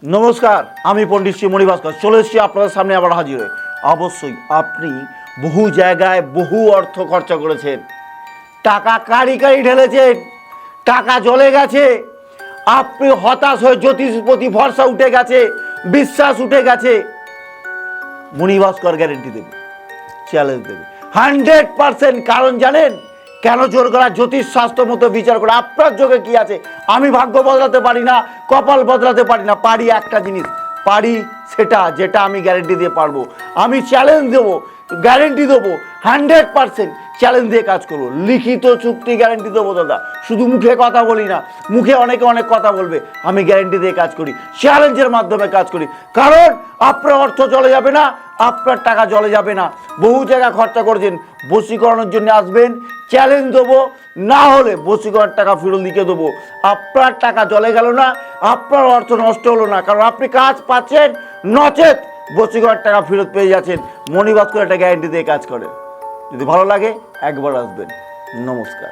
নমস্কার, আমি পণ্ডিত শ্রী মণিভাস্কর চলে এসেছি আপনাদের সামনে আবার হাজির হয়ে। অবশ্যই আপনি বহু জায়গায় বহু অর্থ খরচা করেছেন, টাকা কারি কারি ঢেলেছেন, টাকা জ্বলে গেছে, আপনি হতাশ হয়ে জ্যোতিষ প্রতি ভরসা উঠে গেছে, বিশ্বাস উঠে গেছে। মণিভাস্কর গ্যারেন্টি দেবে, চ্যালেঞ্জ দেবে 100%। কারণ জানেন কেন? জোর করা জ্যোতিষ শাস্ত্র মতো বিচার করে আপনার যোগে কি আছে। আমি ভাগ্য বদলাতে পারি না, কপাল বদলাতে পারি না, পারি একটা জিনিস, পারি সেটা যেটা আমি গ্যারেন্টি দিয়ে পারবো। আমি চ্যালেঞ্জ দেবো, গ্যারেন্টি দেবো 100%। চ্যালেঞ্জ দিয়ে কাজ করবো, লিখিত চুক্তি গ্যারেন্টি দেবো দাদা। শুধু মুখে কথা বলি না, মুখে অনেকে অনেক কথা বলবে, আমি গ্যারেন্টি দিয়ে কাজ করি, চ্যালেঞ্জের মাধ্যমে কাজ করি। কারণ আপনার অর্থ চলে যাবে না, আপনার টাকা জলে যাবে না। বহু জায়গা খরচা করেছেন, বশীকরণের জন্য আসবেন, চ্যালেঞ্জ দেবো, না হলে বশীকরণের টাকা ফেরত লিখে দেবো। আপনার টাকা জলে গেল না, আপনার অর্থ নষ্ট হলো না, কারণ আপনি কাজ পাচ্ছেন, নচেত বশীকরণের টাকা ফেরত পেয়ে যাচ্ছেন। মণিভাস্কর একটা গ্যারেন্টি দিয়ে কাজ করে। যদি ভালো লাগে একবার আসবেন। নমস্কার।